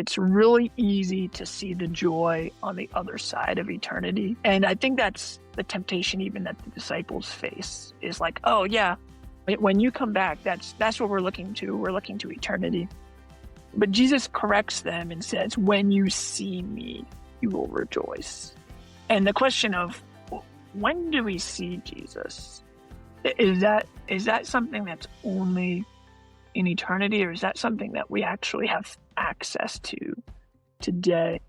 It's really easy to see the joy on the other side of eternity. And I think that's the temptation even that the disciples face, is like, oh yeah, when you come back, that's what we're looking to. We're looking to eternity. But Jesus corrects them and says, when you see me, you will rejoice. And the question of, when do we see Jesus? Is that something that's only in eternity, or is that something that we actually have access to today?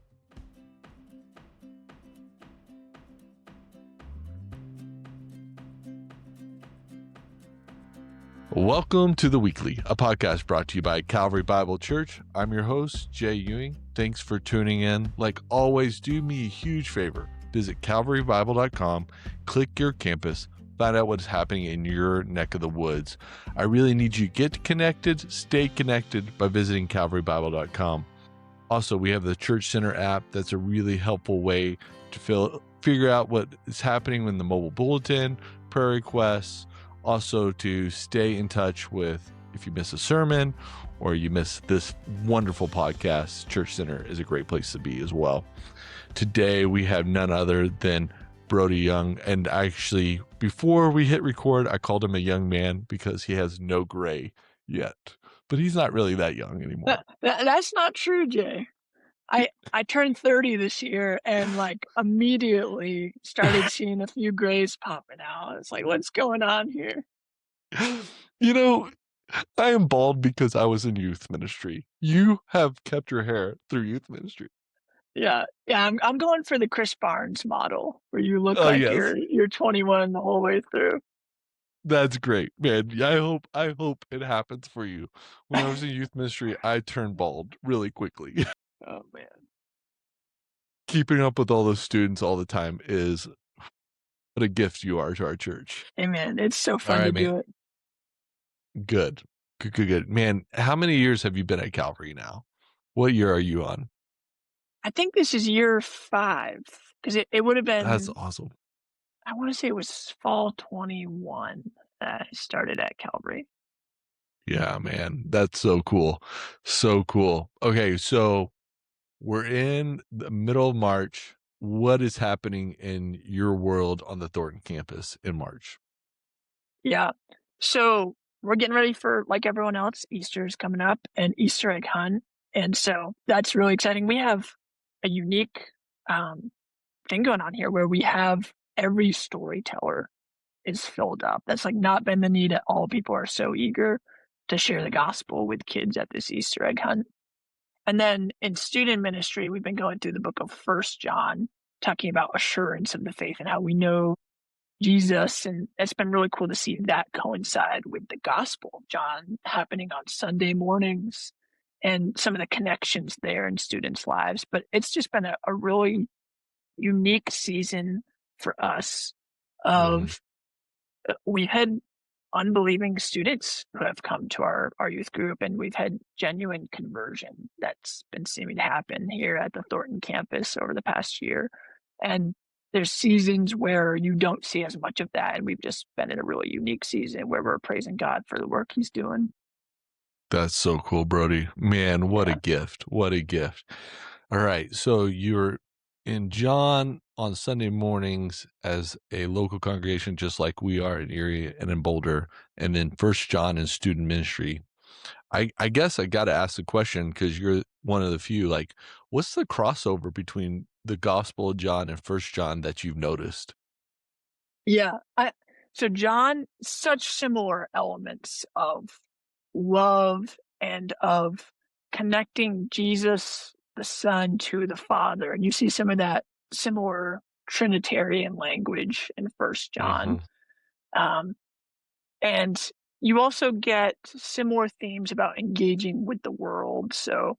Welcome to The Weekly, a podcast brought to you by Calvary Bible Church. I'm your host, Jay Ewing. Thanks for tuning in. Like always, do me a huge favor. Visit calvarybible.com, click your campus, find out what's happening in your neck of the woods. I really need you to get connected, stay connected by visiting calvarybible.com. Also, we have the Church Center app. That's a really helpful way to figure out what is happening in the mobile bulletin, prayer requests, also to stay in touch with if you miss a sermon or you miss this wonderful podcast. Church Center is a great place to be as well. Today, we have none other than Brody Young. And actually, before we hit record, I called him a young man because he has no gray yet. But he's not really that young anymore. That's not true, Jay. I turned 30 this year and immediately started seeing a few grays popping out. It's like, what's going on here? You know, I am bald because I was in youth ministry. You have kept your hair through youth ministry. Yeah. I'm going for the Chris Barnes model, where you look like yes. you're 21 the whole way through. That's great, man. I hope it happens for you. When I was in youth ministry, I turned bald really quickly. Oh man. Keeping up with all those students all the time is what a gift you are to our church. Hey man, it's so fun to do it. Good. Man, how many years have you been at Calvary now? What year are you on? I think this is year 5, because it would have been. That's awesome. I want to say it was fall 21 that I started at Calvary. Yeah, man. That's so cool. So cool. Okay, so we're in the middle of March. What is happening in your world on the Thornton campus in March? Yeah. So we're getting ready for, like everyone else, Easter's coming up and Easter egg hunt. And so that's really exciting. We have a unique thing going on here where we have every storyteller is filled up. That's not been the need at all. People are so eager to share the gospel with kids at this Easter egg hunt. And then in student ministry, we've been going through the book of 1 John, talking about assurance of the faith and how we know Jesus. And it's been really cool to see that coincide with the Gospel of John happening on Sunday mornings and some of the connections there in students' lives. But it's just been a really unique season for us of we've had unbelieving students who have come to our youth group, and we've had genuine conversion that's been seeming to happen here at the Thornton campus over the past year. And there's seasons where you don't see as much of that, and we've just been in a really unique season where we're praising God for the work he's doing. That's so cool, Brody. Man, what a gift. What a gift. All right, so you're in John on Sunday mornings as a local congregation, just like we are in Erie and in Boulder, and then 1 John in student ministry. I guess I got to ask the question, because you're one of the few, what's the crossover between the Gospel of John and 1 John that you've noticed? Yeah. So John, such similar elements of love and of connecting Jesus, the Son, to the Father. And you see some of that similar Trinitarian language in 1 John. And you also get similar themes about engaging with the world. So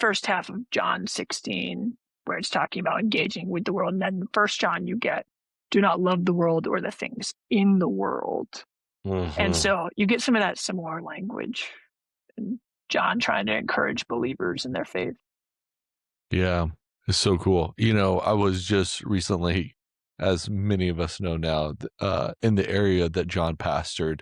first half of John 16, where it's talking about engaging with the world. And then in 1 John, you get, do not love the world or the things in the world. And so you get some of that similar language. And John trying to encourage believers in their faith. Yeah, it's so cool. I was just recently, as many of us know now, in the area that John pastored.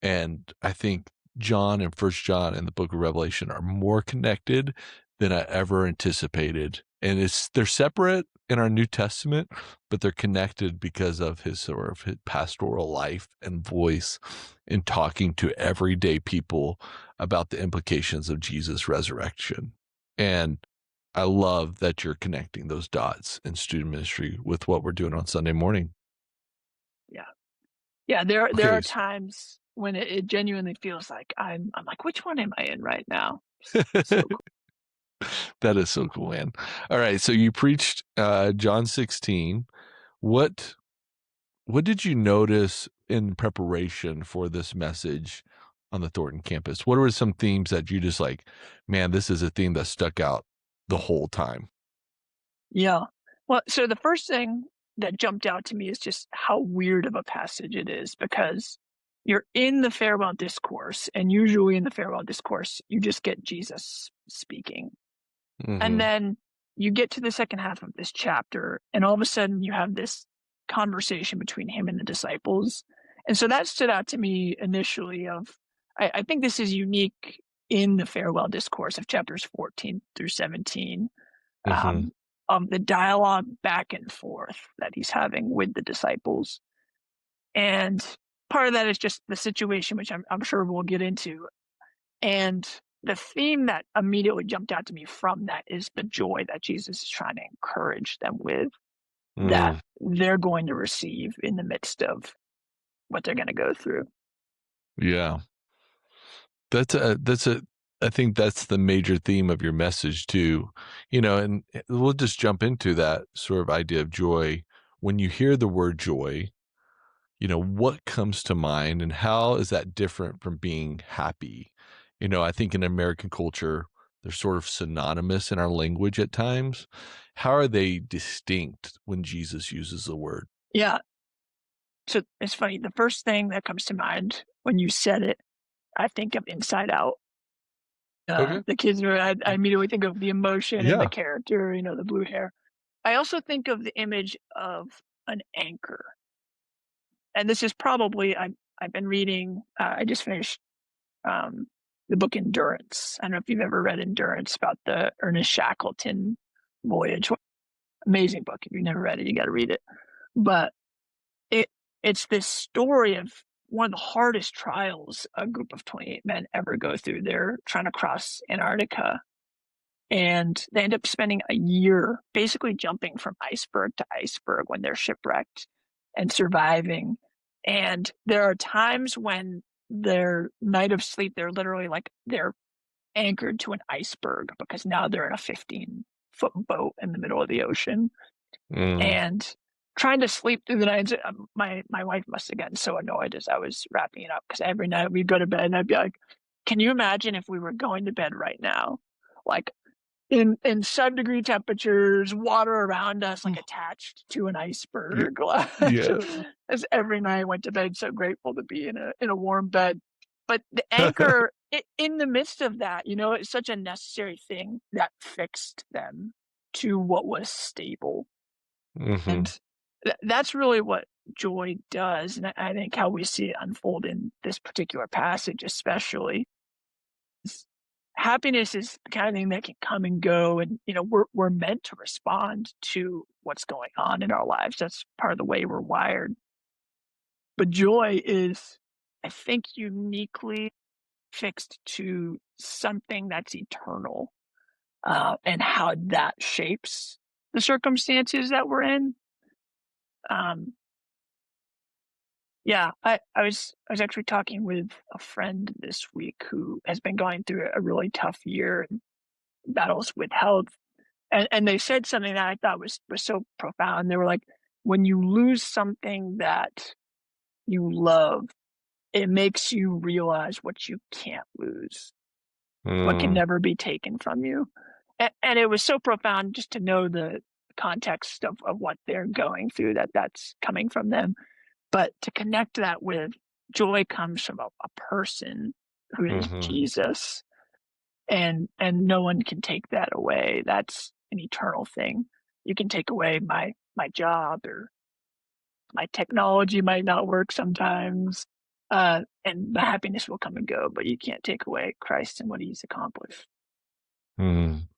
And I think John and First John and the book of Revelation are more connected than I ever anticipated. And they're separate in our New Testament, but they're connected because of his sort of his pastoral life and voice in talking to everyday people about the implications of Jesus' resurrection. And I love that you're connecting those dots in student ministry with what we're doing on Sunday morning. Yeah. Yeah, there Okay. are times when it genuinely feels like I'm like, which one am I in right now? So cool. That is so cool, man. All right, so you preached John 16. What did you notice in preparation for this message on the Thornton campus? What were some themes that you just like, man, this is a theme that stuck out the whole time? Yeah. Well, so the first thing that jumped out to me is just how weird of a passage it is, because you're in the farewell discourse, and usually in the farewell discourse, you just get Jesus speaking. And Mm-hmm. then you get to the second half of this chapter, and all of a sudden you have this conversation between him and the disciples. And so that stood out to me initially I think this is unique in the farewell discourse of chapters 14 through 17, Mm-hmm. um, of the dialogue back and forth that he's having with the disciples. And part of that is just the situation, which I'm sure we'll get into. And the theme that immediately jumped out to me from that is the joy that Jesus is trying to encourage them with, that Mm, they're going to receive in the midst of what they're going to go through. yeah. That's a I think that's the major theme of your message too. And we'll just jump into that sort of idea of joy. When you hear the word joy, what comes to mind and how is that different from being happy? I think in American culture, they're sort of synonymous in our language at times. How are they distinct when Jesus uses the word? Yeah. So it's funny. The first thing that comes to mind when you said it, I think of Inside Out. Okay. The kids are, I immediately think of the emotion and the Yeah. character, the blue hair. I also think of the image of an anchor. And this is probably, I've been reading, I just finished um, the book Endurance. I don't know if you've ever read Endurance, about the Ernest Shackleton voyage. Amazing book. If you've never read it, you got to read it. But it it's this story of one of the hardest trials a group of 28 men ever go through. They're trying to cross Antarctica, and they end up spending a year basically jumping from iceberg to iceberg when they're shipwrecked and surviving. And there are times when their night of sleep, they're literally like they're anchored to an iceberg because now they're in a 15-foot boat in the middle of the ocean. Mm. And trying to sleep through the night, my wife must have gotten so annoyed as I was wrapping it up, because every night we'd go to bed and I'd be like, can you imagine if we were going to bed right now? Like in sub-degree temperatures, water around us, like attached to an Y- iceberg. Yeah. As every night I went to bed so grateful to be in a warm bed. But the anchor in the midst of that, it's such a necessary thing that fixed them to what was stable. Hmm. And that's really what joy does. And I think how we see it unfold in this particular passage, especially, happiness is the kind of thing that can come and go, and we're meant to respond to what's going on in our lives. That's part of the way we're wired. But joy is, I think, uniquely fixed to something that's eternal, and how that shapes the circumstances that we're in. Um, yeah, I was actually talking with a friend this week who has been going through a really tough year and battles with health. And they said something that I thought was so profound. They were like, when you lose something that you love, it makes you realize what you can't lose, what can Mm. never be taken from you. And it was so profound just to know the context of what they're going through, that's coming from them. But to connect that with joy comes from a person who is Hmm. Jesus, and no one can take that away. That's an eternal thing. You can take away my job, or my technology might not work sometimes, and the happiness will come and go, but you can't take away Christ and what he's accomplished.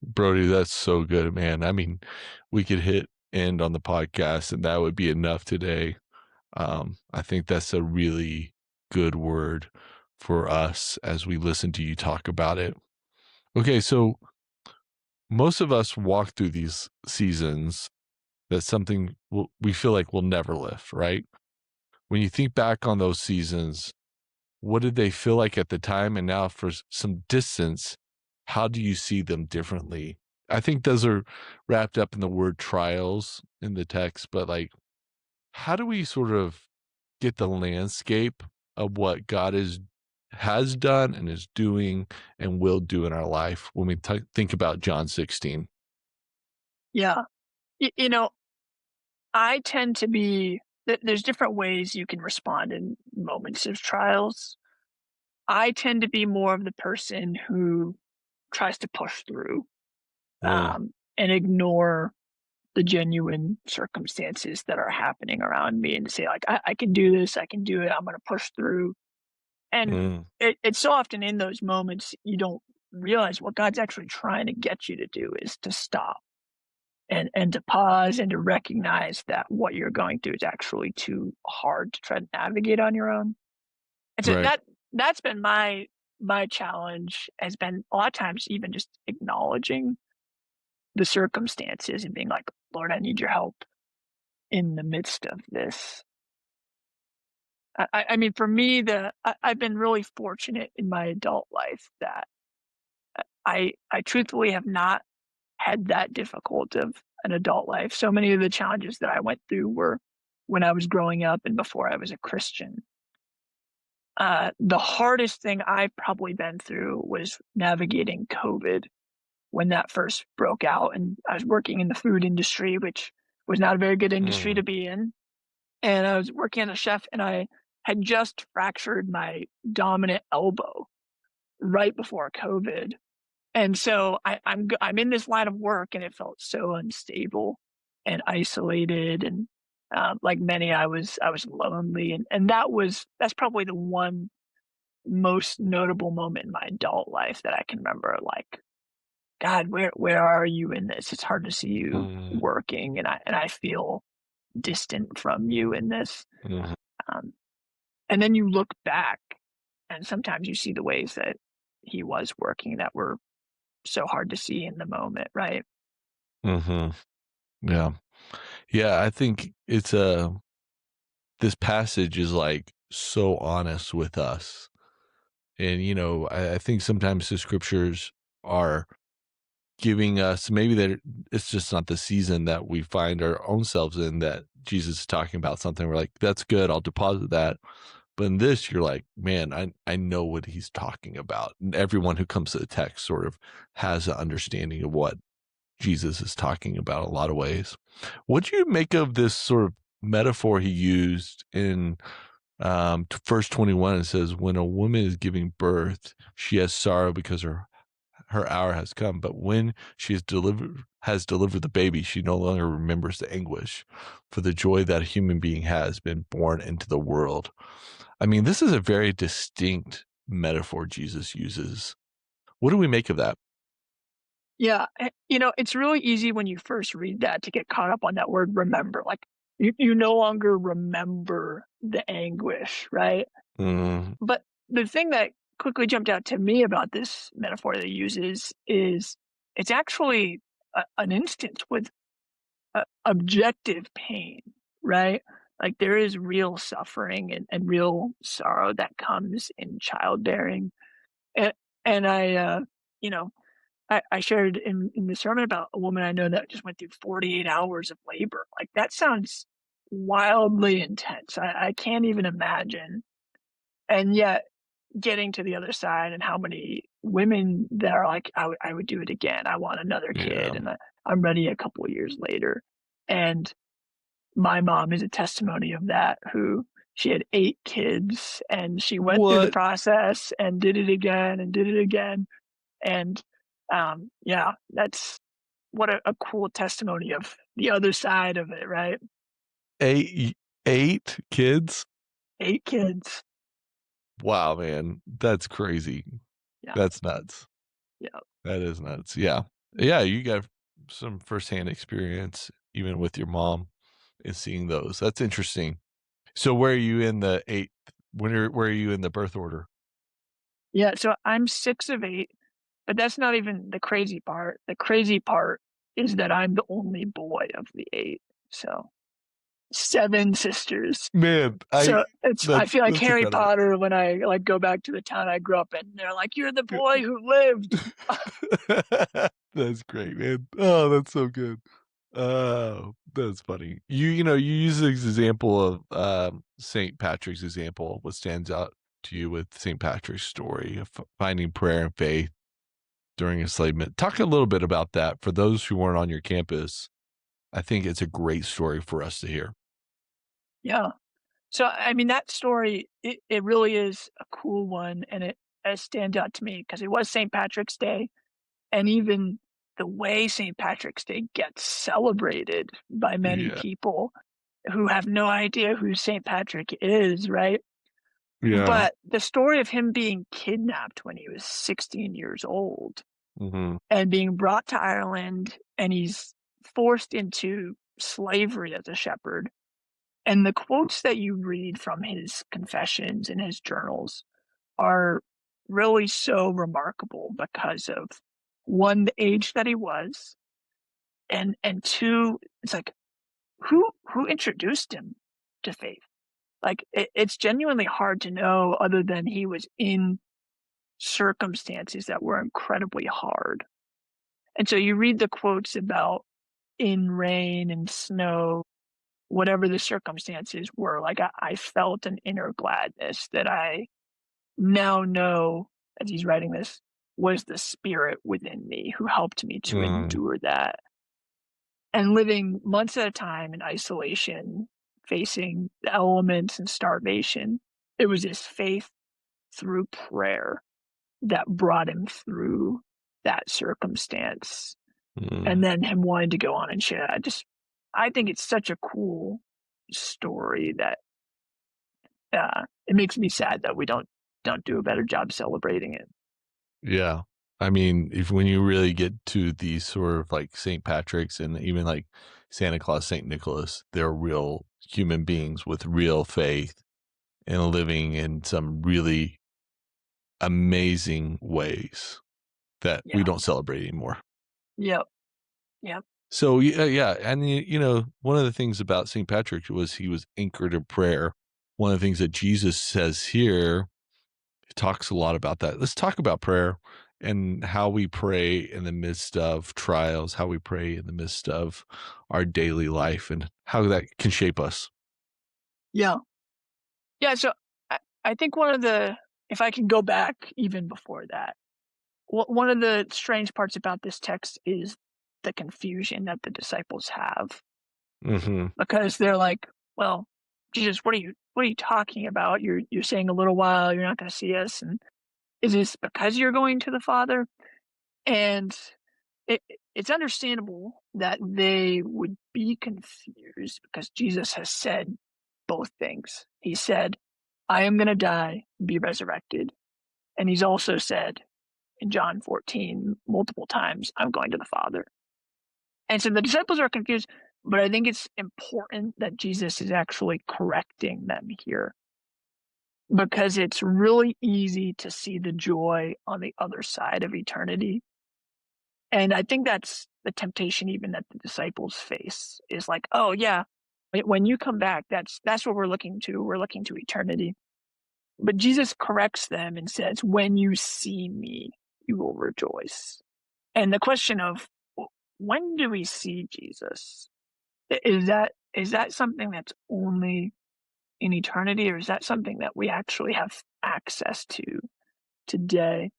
Brody, that's so good, man. I mean, we could hit end on the podcast and that would be enough today. I think that's a really good word for us as we listen to you talk about it. Okay, so most of us walk through these seasons that's something we feel like we'll never lift, right? When you think back on those seasons, what did they feel like at the time? And now, for some distance, how do you see them differently? I think those are wrapped up in the word trials in the text, but like, how do we sort of get the landscape of what God has done and is doing and will do in our life when we think about John 16? Yeah. You know, I tend to be, there's different ways you can respond in moments of trials. I tend to be more of the person who tries to push through Mm, and ignore the genuine circumstances that are happening around me and say, like, I can do this, I can do it, I'm going to push through. And mm, it's so often in those moments you don't realize what God's actually trying to get you to do is to stop and to pause and to recognize that what you're going through is actually too hard to try to navigate on your own. And so right. that's been my challenge, has been a lot of times even just acknowledging the circumstances and being like, Lord, I need your help in the midst of this. I mean, for me, I've been really fortunate in my adult life that I truthfully have not had that difficult of an adult life. So many of the challenges that I went through were when I was growing up and before I was a Christian. The hardest thing I've probably been through was navigating COVID when that first broke out. And I was working in the food industry, which was not a very good industry Mm, to be in. And I was working as a chef, and I had just fractured my dominant elbow right before COVID. And so I'm in this line of work, and it felt so unstable and isolated, and like many, I was lonely, and that's probably the one most notable moment in my adult life that I can remember. Like, God, where are you in this? It's hard to see you mm, working, and I feel distant from you in this. mm, Um, and then you look back, and sometimes you see the ways that he was working that were so hard to see in the moment, right? mm-hmm. Yeah. Yeah. I think this passage is like so honest with us. And, I think sometimes the scriptures are giving us maybe that it's just not the season that we find our own selves in, that Jesus is talking about something. We're like, that's good. I'll deposit that. But in this, you're like, man, I know what he's talking about. And everyone who comes to the text sort of has an understanding of what Jesus is talking about in a lot of ways. What do you make of this sort of metaphor he used in verse 21? It says, when a woman is giving birth, she has sorrow because her hour has come. But when she has delivered the baby, she no longer remembers the anguish for the joy that a human being has been born into the world. I mean, this is a very distinct metaphor Jesus uses. What do we make of that? Yeah, it's really easy when you first read that to get caught up on that word remember. Like you no longer remember the anguish, right? Mm, But the thing that quickly jumped out to me about this metaphor that he uses is it's actually an instance with objective pain, right? Like there is real suffering and real sorrow that comes in childbearing. And, and you know, I shared in the sermon about a woman I know that just went through 48 hours of labor. Like that sounds wildly intense. I can't even imagine. And yet getting to the other side and how many women that are like, I would do it again. I want another kid. yeah. And I'm ready a couple of years later. And my mom is a testimony of that, who she had 8 kids and she went through the What? process and did it again and did it again. And yeah, that's what a cool testimony of the other side of it, right? Eight kids? 8 kids. Wow, man. That's crazy. Yeah. That's nuts. Yeah. That is nuts. Yeah. Yeah, you got some firsthand experience even with your mom and seeing those. That's interesting. So where are you in the 8th? Where are you in the birth order? Yeah. So I'm 6 of 8, but that's not even the crazy part. The crazy part is that I'm the only boy of the 8. So 7 sisters. Man, So I feel like that's Harry incredible. Potter when I like go back to the town I grew up in. They're like, "You're the boy who lived." That's great, man. Oh, that's so good. Oh, that's funny. You use this example of St. Patrick's example. What stands out to you with St. Patrick's story of finding prayer and faith during enslavement? Talk a little bit about that for those who weren't on your campus. I think it's a great story for us to hear. Yeah. So I mean that story it really is a cool one, and it stands out to me because it was St. Patrick's Day, and even the way St. Patrick's Day gets celebrated by many Yeah. people who have no idea who St. Patrick is, right? Yeah. But the story of him being kidnapped when he was 16 years old Hmm. and being brought to Ireland, and he's forced into slavery as a shepherd. And the quotes that you read from his confessions and his journals are really so remarkable because of, one, the age that he was, and two, it's like who introduced him to faith? Like it's genuinely hard to know other than he was in circumstances that were incredibly hard. And so you read the quotes about in rain and snow, whatever the circumstances were, like I felt an inner gladness that I now know, as he's writing this, was the spirit within me who helped me to Mm, endure that. And living months at a time in isolation, facing the elements and starvation, it was his faith through prayer that brought him through that circumstance. And mm. then him wanting to go on and share. I think it's such a cool story that it makes me sad that we don't do a better job celebrating it. Yeah. I mean, if when you really get to these sort of like St. Patrick's and even like Santa Claus, St. Nicholas, they're real human beings with real faith and living in some really amazing ways that we Yeah. don't celebrate anymore. Yep. Yep. So yeah, and one of the things about St. Patrick was he was anchored in prayer. One of the things that Jesus says here, he talks a lot about that. Let's talk about prayer and how we pray in the midst of trials, how we pray in the midst of our daily life, and how that can shape us. Yeah. Yeah. So I think one of the, if I can go back even before that, one of the strange parts about this text is the confusion that the disciples have Hmm. because they're like, well, Jesus, what are you talking about? You're saying a little while, you're not going to see us. And is this because you're going to the Father? And it's understandable that they would be confused because Jesus has said both things. He said, I am going to die, be resurrected. And he's also said in John 14 multiple times, I'm going to the Father. And so the disciples are confused, but I think it's important that Jesus is actually correcting them here because it's really easy to see the joy on the other side of eternity. And I think that's the temptation even that the disciples face is like, oh yeah, when you come back, that's what we're looking to. We're looking to eternity. But Jesus corrects them and says, when you see me, you will rejoice. And the question of when do we see Jesus? Is that something that's only in eternity, or is that something that we actually have access to today?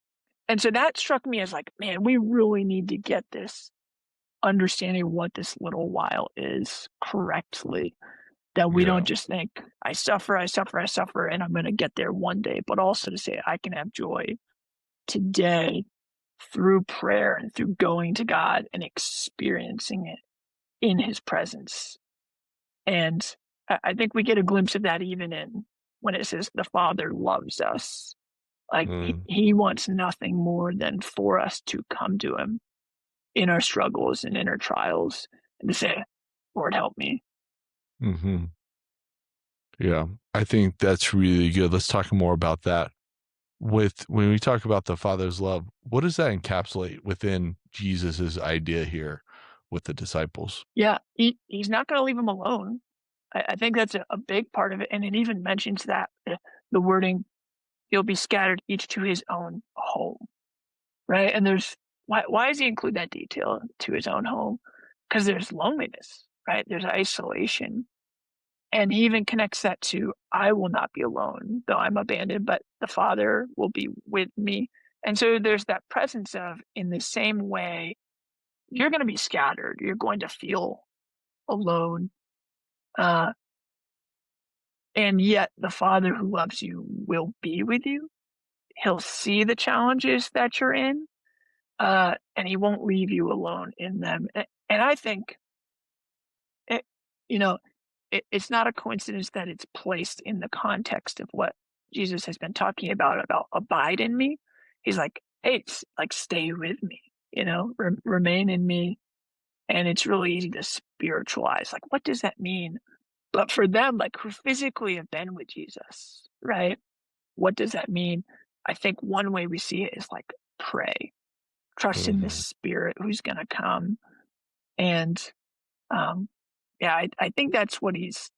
And so that struck me as like, man, we really need to get this understanding what this little while is correctly. That we don't Yeah, just think, I suffer, I suffer, I suffer, and I'm going to get there one day, but also to say, I can have joy today through prayer and through going to God and experiencing it in his presence. And I think we get a glimpse of that even in when it says the Father loves us. Like Mm, he wants nothing more than for us to come to him in our struggles and in our trials and to say, Lord, help me. hmm. Yeah, I think that's really good. Let's talk more about that. With when we talk about the Father's love, what does that encapsulate within Jesus's idea here with the disciples? Yeah, he's not going to leave him alone. I think that's a big part of it. And it even mentions that the wording, he'll be scattered each to his own home, right? And why does he include that detail to his own home? Because there's loneliness, right? There's isolation. And he even connects that to, I will not be alone, though I'm abandoned, but the Father will be with me. And so there's that presence of, in the same way, you're going to be scattered. You're going to feel alone. Uh, and yet the Father who loves you will be with you. He'll see the challenges that you're in, and he won't leave you alone in them. And I think, it, you know, it's not a coincidence that it's placed in the context of what Jesus has been talking about abide in me. He's like, hey, it's like stay with me, remain in me. And it's really easy to spiritualize. Like, what does that mean? But for them, like who physically have been with Jesus, right? What does that mean? I think one way we see it is like pray, trust in the Hmm. Spirit who's going to come. And um, yeah, I think that's what he's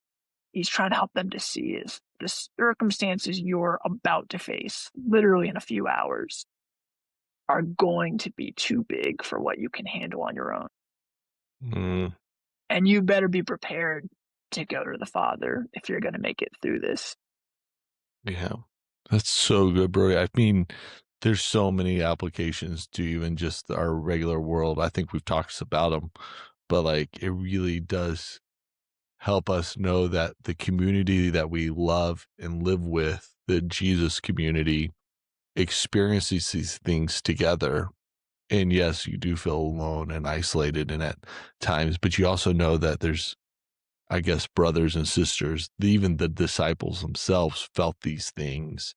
trying to help them to see is the circumstances you're about to face, literally in a few hours, are going to be too big for what you can handle on your own. Mm, And you better be prepared to go to the Father if you're going to make it through this. yeah, that's so good, bro. I mean, there's so many applications to even just our regular world. I think we've talked about them, but like it really does help us know that the community that we love and live with, the Jesus community, experiences these things together. And yes, you do feel alone and isolated and at times, but you also know that there's, I guess, brothers and sisters, even the disciples themselves felt these things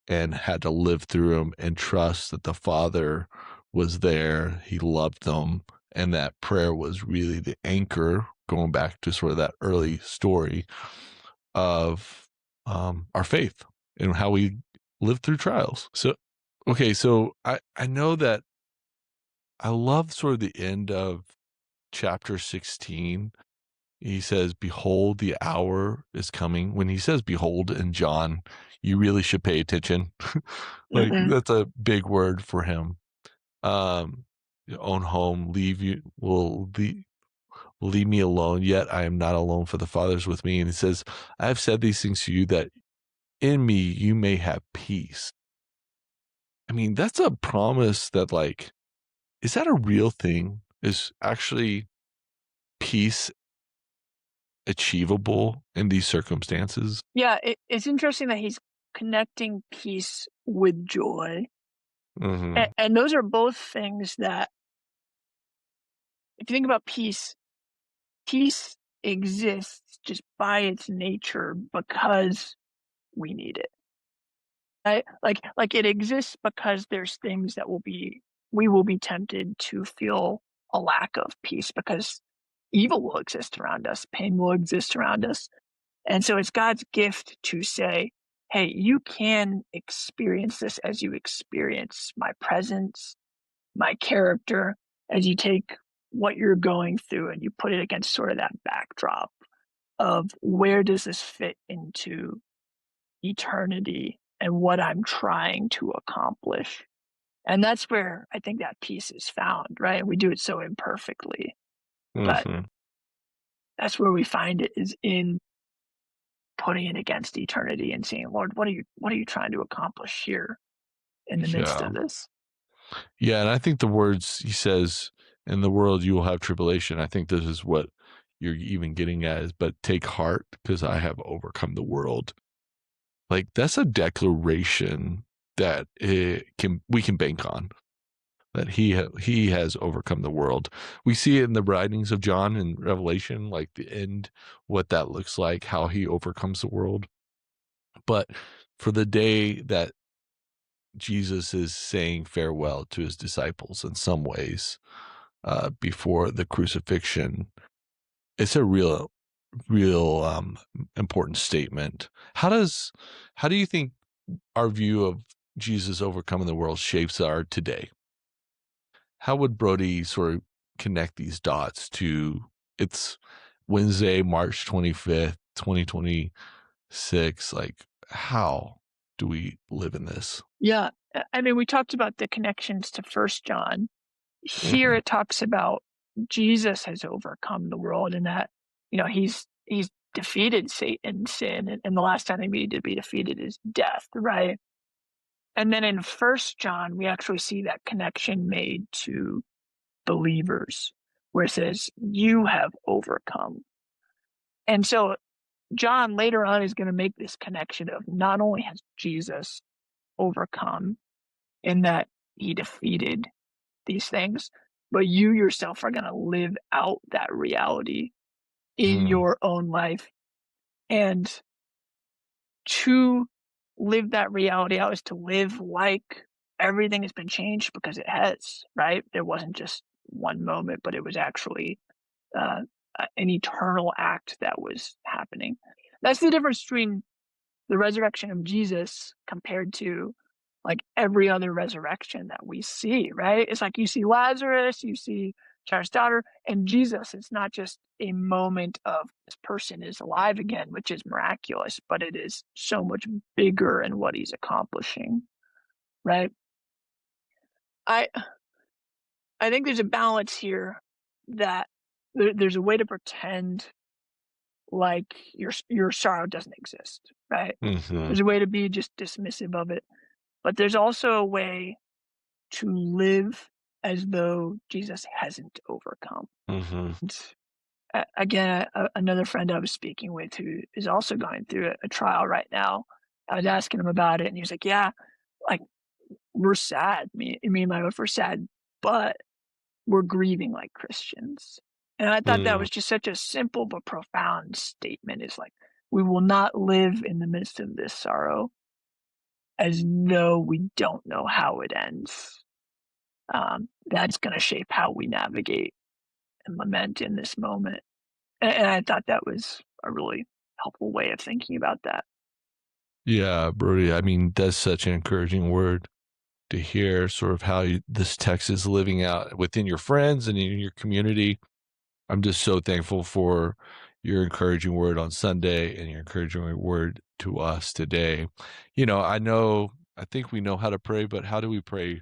and had to live through them and trust that the Father was there. He loved them. And that prayer was really the anchor, going back to sort of that early story of our faith and how we live through trials. So, okay, so I know that I love sort of the end of chapter 16. He says, behold, the hour is coming. When he says behold in John, you really should pay attention. Like Mm-mm. that's a big word for him. Your own home, leave me alone, yet I am not alone, for the Father's with me. And he says, I have said these things to you that in me you may have peace. I mean, that's a promise that, like, is that a real thing? Is actually peace achievable in these circumstances? Yeah, it's interesting that he's connecting peace with joy. Hmm. And those are both things that, if you think about peace, peace exists just by its nature because we need it. Right? Like it exists because there's things that we will be tempted to feel a lack of peace because evil will exist around us, pain will exist around us. And so it's God's gift to say, hey, you can experience this as you experience my presence, my character, as you take what you're going through and you put it against sort of that backdrop of where does this fit into eternity and what I'm trying to accomplish. And that's where I think that peace is found, right? We do it so imperfectly, but Hmm. that's where we find it is in putting it against eternity and saying, Lord, what are you trying to accomplish here in the midst Yeah. of this? Yeah. And I think the words he says, in the world you will have tribulation, I think this is what you're even getting at is, but take heart because I have overcome the world. Like that's a declaration that we can bank on that he has overcome the world. We see it in the writings of John and Revelation, like the end, what that looks like, how he overcomes the world. but for the day that Jesus is saying farewell to his disciples in some ways before the crucifixion, it's a real important statement. How do you think our view of Jesus overcoming the world shapes our today? How would Brody sort of connect these dots to it's Wednesday, March 25th, 2026? Like, how do we live in this? Yeah. I mean, we talked about the connections to First John. Here Mhm. it talks about Jesus has overcome the world and that, he's defeated Satan, sin, and the last time he needed to be defeated is death, right? And then in First John, we actually see that connection made to believers, where it says, "You have overcome." And so John later on is going to make this connection of not only has Jesus overcome in that he defeated these things, but you yourself are going to live out that reality in Mm, your own life. And to live that reality out is to live like everything has been changed because it has, right? There wasn't just one moment, but it was actually uh, an eternal act that was happening. That's the difference between the resurrection of Jesus compared to like every other resurrection that we see, right? It's like you see Lazarus, you see Jairus' daughter, and Jesus. It's not just a moment of this person is alive again, which is miraculous, but it is so much bigger in what he's accomplishing, right? I I think there's a balance here that there's a way to pretend like your sorrow doesn't exist, right? mhm, There's a way to be just dismissive of it, but there's also a way to live as though Jesus hasn't overcome. mhm, And, again, another friend I was speaking with who is also going through a trial right now, I was asking him about it, and he was like, "Yeah, like we're sad. Me and my wife are sad, but we're grieving like Christians." And I thought that mm, was just such a simple but profound statement. It's like we will not live in the midst of this sorrow as though we don't know how it ends. That's going to shape how we navigate and lament in this moment. And I thought that was a really helpful way of thinking about that. yeah, Brody. I mean, that's such an encouraging word to hear. Sort of how this text is living out within your friends and in your community. I'm just so thankful for your encouraging word on Sunday and your encouraging word to us today. I think we know how to pray, but how do we pray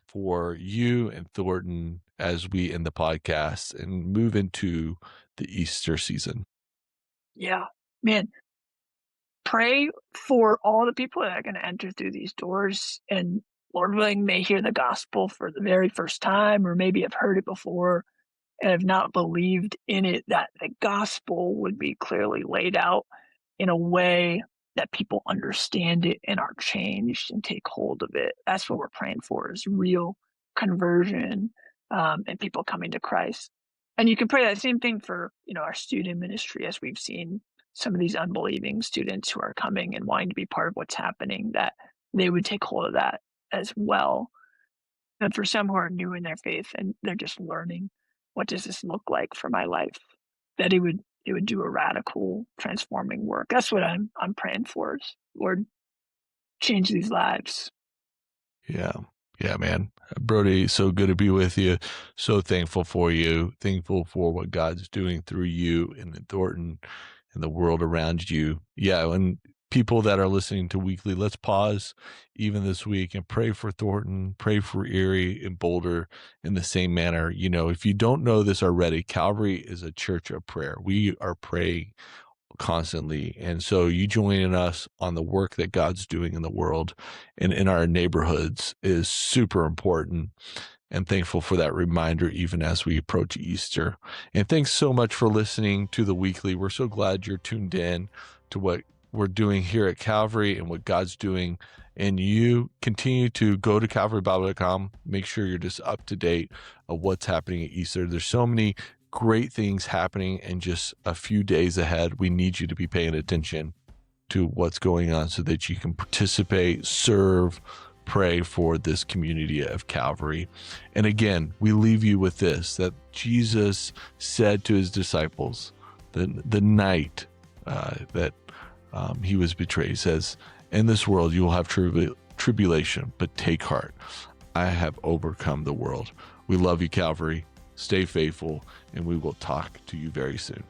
for you and Thornton as we end the podcast and move into the Easter season? Yeah, man, pray for all the people that are going to enter through these doors and Lord willing may hear the gospel for the very first time or maybe have heard it before and have not believed in it, that the gospel would be clearly laid out in a way that people understand it and are changed and take hold of it. That's what we're praying for is real conversion and people coming to Christ. And you can pray that same thing for, our student ministry as we've seen some of these unbelieving students who are coming and wanting to be part of what's happening, that they would take hold of that as well. And for some who are new in their faith and they're just learning, what does this look like for my life? That it would do a radical transforming work. That's what I'm praying for. Is, Lord, change these lives. Yeah. Yeah, man. Brody, so good to be with you. So thankful for you. Thankful for what God's doing through you and Thornton and the world around you. Yeah. And people that are listening to Weekly, let's pause even this week and pray for Thornton, pray for Erie and Boulder in the same manner. If you don't know this already, Calvary is a church of prayer. We are praying constantly. And so you joining us on the work that God's doing in the world and in our neighborhoods is super important. And thankful for that reminder, even as we approach Easter. And thanks so much for listening to the Weekly. We're so glad you're tuned in to what we're doing here at Calvary and what God's doing. And you continue to go to calvarybible.com. Make sure you're just up to date of what's happening at Easter. There's so many great things happening in just a few days ahead. We need you to be paying attention. to what's going on so that you can participate, serve, pray for this community of Calvary. And again, we leave you with this, that Jesus said to his disciples the night that he was betrayed, he says, in this world you will have tribulation, but take heart. I have overcome the world. We love you, Calvary. Stay faithful, and we will talk to you very soon.